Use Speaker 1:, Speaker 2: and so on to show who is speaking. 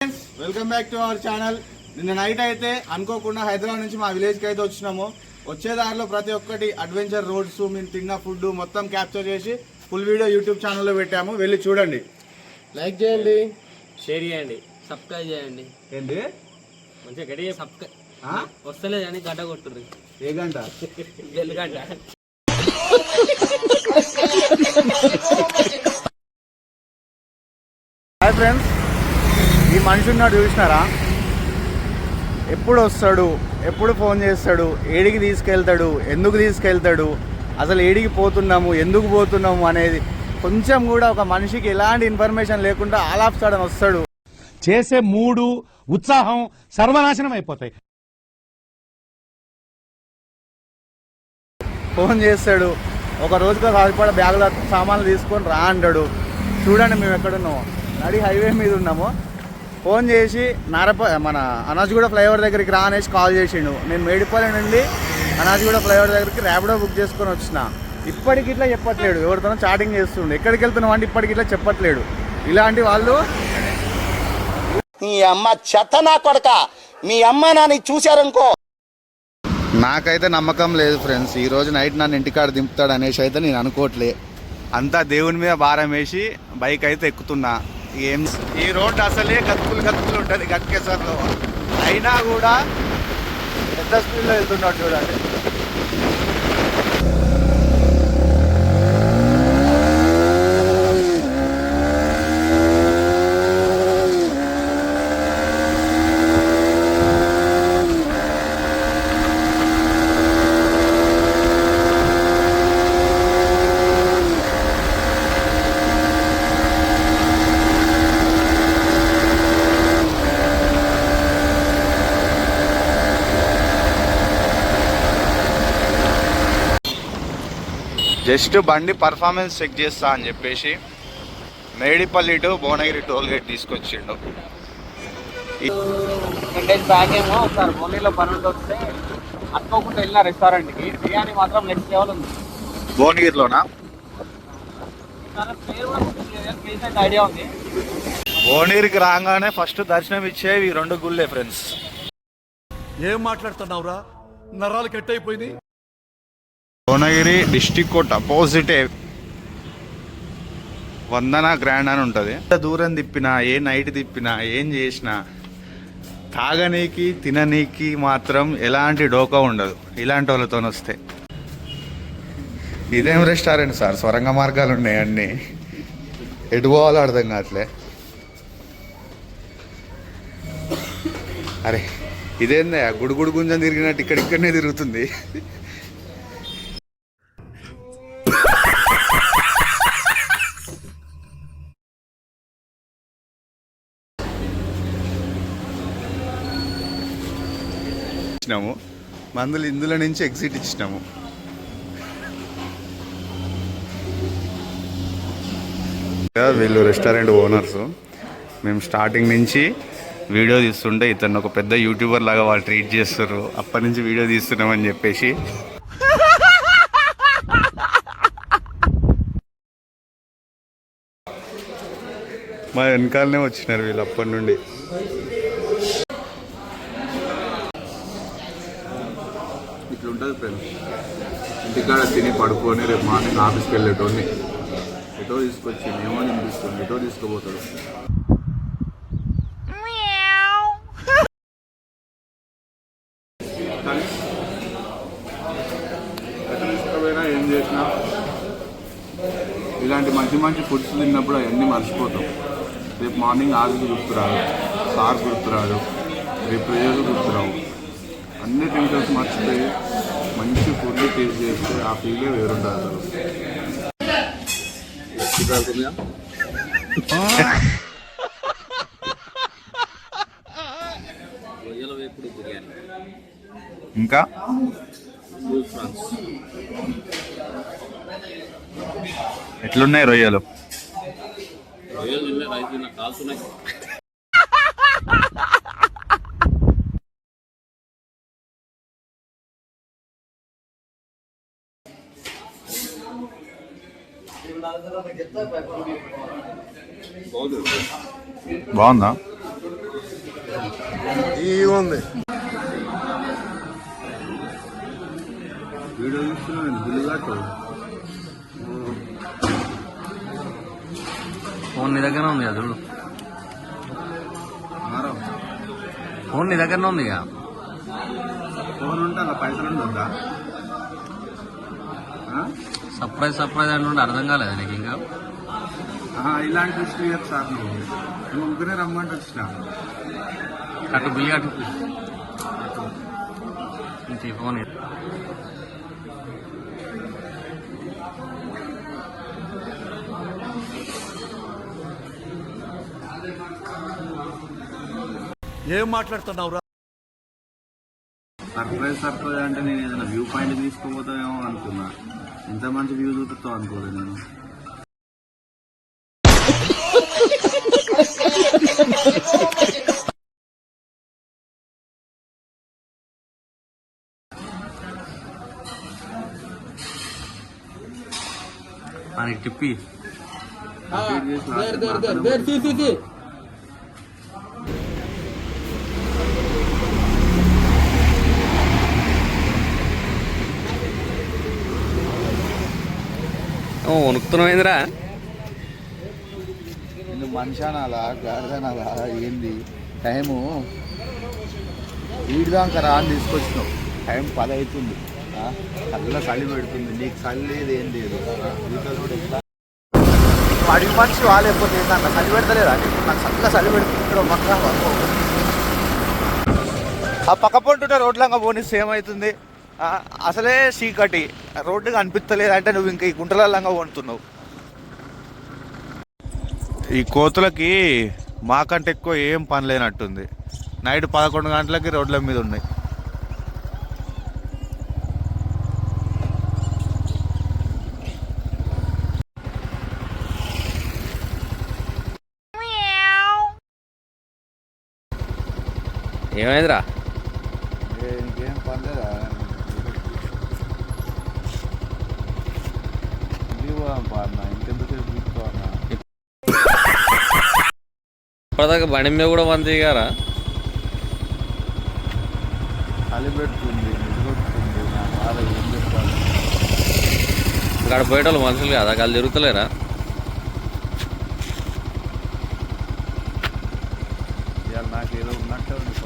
Speaker 1: Welcome back to our channel. నిన్న night అయితే అనుకోకుండా హైదరాబాద్ నుంచి మా విలేజ్కి అయితే వచ్చినాము. వచ్చే దారిలో ప్రతి ఒక్కటి అడ్వెంచర్ రోడ్స్, మేము తిన్న ఫుడ్ మొత్తం క్యాప్చర్ చేసి ఫుల్ వీడియో యూట్యూబ్ ఛానల్లో పెట్టాము. వెళ్ళి చూడండి,
Speaker 2: లైక్ చేయండి, షేర్ చేయండి, సబ్స్క్రైబ్ చేయండి.
Speaker 1: ఏంటి
Speaker 2: మంచిగా గడియ సబ్స్క్రైబ్ వస్తలేదు అని గడ్డ కొట్టుర్రి.
Speaker 1: ఏ గంట?
Speaker 2: బెల్ గడ్డ.
Speaker 1: హాయ్ ఫ్రెండ్స్, ఈ మనిషి ఉన్నాడు చూసినారా? ఎప్పుడు వస్తాడు, ఎప్పుడు ఫోన్ చేస్తాడు, ఏడికి తీసుకెళ్తాడు, ఎందుకు తీసుకెళ్తాడు, అసలు ఏడికి పోతున్నాము, ఎందుకు పోతున్నాము అనేది కొంచెం కూడా ఒక మనిషికి ఎలాంటి ఇన్ఫర్మేషన్ లేకుండా ఆల్ ఆఫ్ సడన్ వస్తాడు.
Speaker 3: చేసే మూడు ఉత్సాహం సర్వనాశనం అయిపోతాయి.
Speaker 1: ఫోన్ చేస్తాడు, ఒక రోజుగా సరిపడ బ్యాగుల సామాన్లు తీసుకొని రా అంటాడు. చూడండి మేము ఎక్కడున్నాము, నడి హైవే మీద ఉన్నాము. ఫోన్ చేసి మన అనాజ్గూడ ఫ్లైఓవర్ దగ్గరికి రా అనేసి కాల్ చేసిండు. నేను మేడిపల్లి నుండి అనాజ్గూడ ఫ్లైఓవర్ దగ్గరికి ర్యాపిడో బుక్ చేసుకొని వచ్చిన. ఇప్పటికి ఇట్లా చెప్పట్లేడు, ఎవరితోనో చాటింగ్ చేస్తుండే. ఎక్కడికి వెళ్తున్నాం అంటే ఇప్పటికి ఇట్లా చెప్పట్లేడు. ఇలాంటి వాళ్ళు
Speaker 4: మీ అమ్మ చెత్త నా కొడక, మీ అమ్మ నాని చూశారనుకో.
Speaker 1: నాకైతే నమ్మకం లేదు ఫ్రెండ్స్. ఈరోజు నైట్ నన్ను ఇంటికాడ దింపుతాడు అనేసి అయితే నేను అనుకోవట్లే. అంతా దేవుని మీద భారం వేసి బైక్ అయితే ఎక్కుతున్నా. ఈ రోడ్డు అసలే గతుకులు ఉంటుంది గట్కేసర్లో, అయినా కూడా పెద్ద స్పీడ్లో వెళ్తున్నాడు చూడండి. జస్ట్ బండి పర్ఫార్మెన్స్ చెక్ చేస్తా అని చెప్పేసి Medipally to Bhuvanagiri toll gate తీసుకొచ్చిండు.
Speaker 2: 10 days బ్యాక్ ఏమో ఒకసారి భువనగిరిలో పనులు వస్తే అనుకోకుండా వెళ్ళిన రెస్టారెంట్కి. బిర్యానీ మాత్రం నెక్స్ట్ లెవెల్ ఉంది.
Speaker 1: భువనగిరిలోనా?
Speaker 2: ఐడియా ఉంది.
Speaker 1: భువనగిరికి రాగానే ఫస్ట్ దర్శనం ఇచ్చేవి ఈ 2 గుళ్ళే ఫ్రెండ్స్.
Speaker 3: ఏం మాట్లాడుతున్నావురా, నరాలు కట్ అయిపోయింది.
Speaker 1: భువనగిరి డిస్టిక్ కోట్ అపోజిటే వందన గ్రాండ్ అని ఉంటుంది. దూరం తిప్పినా, ఏ నైట్ తిప్పినా, ఏం చేసినా తాగనీకి తిననీకి మాత్రం ఎలాంటి డోకా ఉండదు ఇలాంటి వాళ్ళతో వస్తే. ఇదేం రెస్టారెంట్ సార్, సొరంగ మార్గాలు ఉన్నాయి అన్నీ. ఎటు పోవాలో అర్థం కావట్లే. అరే ఇదేందా గుడుగుడు గుంజం తిరిగినట్టు ఇక్కడిక్కడనే తిరుగుతుంది. మందులు ఇందులో నుంచి ఎగ్జిట్ ఇచ్చినాము. వీళ్ళు రెస్టారెంట్ ఓనర్స్. మేము స్టార్టింగ్ నుంచి వీడియో తీస్తుంటే ఇతను ఒక పెద్ద యూట్యూబర్ లాగా వాళ్ళు ట్రీట్ చేస్తారు. అప్పటి నుంచి వీడియో తీస్తున్నామని చెప్పేసి మా వెనకాలనే వచ్చినారు వీళ్ళు అప్పటి నుండి. ఇట్లుంటుంది ఫ్రెండ్స్, ఇంటికాడ తిని పడుకొని రేపు మార్నింగ్ ఆఫీస్కి వెళ్ళేటోని ఎటో తీసుకొచ్చి ఏమో తినిపిస్తుంది, ఎటో తీసుకుపోతాడు. ఎటో తీసుకుపోయినా ఏం చేసినా ఇలాంటి మంచి మంచి ఫుడ్స్ తిన్నప్పుడు అవన్నీ మర్చిపోతాం. రేపు మార్నింగ్ ఆఫీస్ గుర్తురాడు, సార్ గుర్తురాడు, రేపు ప్రేయర్లు గుర్తురావు. అన్ని టెన్షన్స్ మర్చిపోయి మంచి ఫుడ్ టేస్ట్ చేస్తే ఆ ఫీలే వేరుంటుంది అసలు. ఇంకా ఎట్లున్నాయి రొయ్యలు? బాగుందా?
Speaker 5: ఉంది.
Speaker 1: వీడియో చూస్తున్నాను బిల్లు కట్టు.
Speaker 2: ఫోన్ నీ దగ్గర ఉంది కదా చూడు. ఫోన్ నీ దగ్గరనే ఉంది ఇక.
Speaker 1: ఫోన్ ఉంటే అలా పైసలు ఉంటుందా?
Speaker 2: సర్ప్రైజ్ అంటే అర్థం కాలేదు నీకు ఇంకా.
Speaker 1: ఇలాంటి లిస్ట్ ఇవ్వదు సార్. నువ్వు ముగ్గురే రమ్మంటే వచ్చిన.
Speaker 2: కట్టు బిల్లు కట్టు. ఫోన్
Speaker 3: ఏం మాట్లాడుతున్నావురా?
Speaker 1: సర్ప్రైజ్ అంటే నేను ఏదైనా వ్యూ పాయింట్ తీసుకోబోతామేమో అనుకున్నా. ఇంత మంచి వ్యూ చూపిస్తావు అనుకోలేదు నేను.
Speaker 2: మనకి టిప్పి వణుకుతున్నాయిందిరా.
Speaker 1: నువ్వు మనిషి అనాలా గాడిదనాలా ఏంది? టైము ఈడిదాకా రా అని తీసుకొచ్చినావు. టైం 10 అవుతుంది. కళ్ళ చలి పెడుతుంది. నీకు చలి లేదు ఏం లేదు. అడిగి మనిషి లేకపోతే ఏంటంట చలి పెడతలేదా? నాకు చక్కగా చలి పెడుతుంది. ఆ పక్క పొంటుంటే రోడ్లంగా పోనీ సేమ్ అవుతుంది. అసలే చీకటి, రోడ్డు కనిపిస్తలేదు అంటే నువ్వు ఇంకా ఈ గుంటలల్లంగా వండుతున్నావు. ఈ కోతులకి మాకంటే ఎక్కువ ఏం పని లేనట్టుంది. నైట్ 11 గంటలకి రోడ్ల మీద ఉన్నాయి.
Speaker 2: ఏమైందిరా?
Speaker 1: ఇంకేం పని లేదా? ఇంకెందుకు తీసుకోవాలన్నా?
Speaker 2: ఇప్పటిదాకా బండి మీద కూడా మంది దిగారా?
Speaker 1: చలి పెడుతుంది, నిద్రొస్తుంది. నా బాధ ఏం చెప్తాను.
Speaker 2: ఇక్కడ పోయేటోళ్ళు మనుషులు కదా, వాళ్ళు తిరుగుతలేరా?
Speaker 1: ఇవాళ నాకు ఏదో ఉన్నట్టు ఉంది.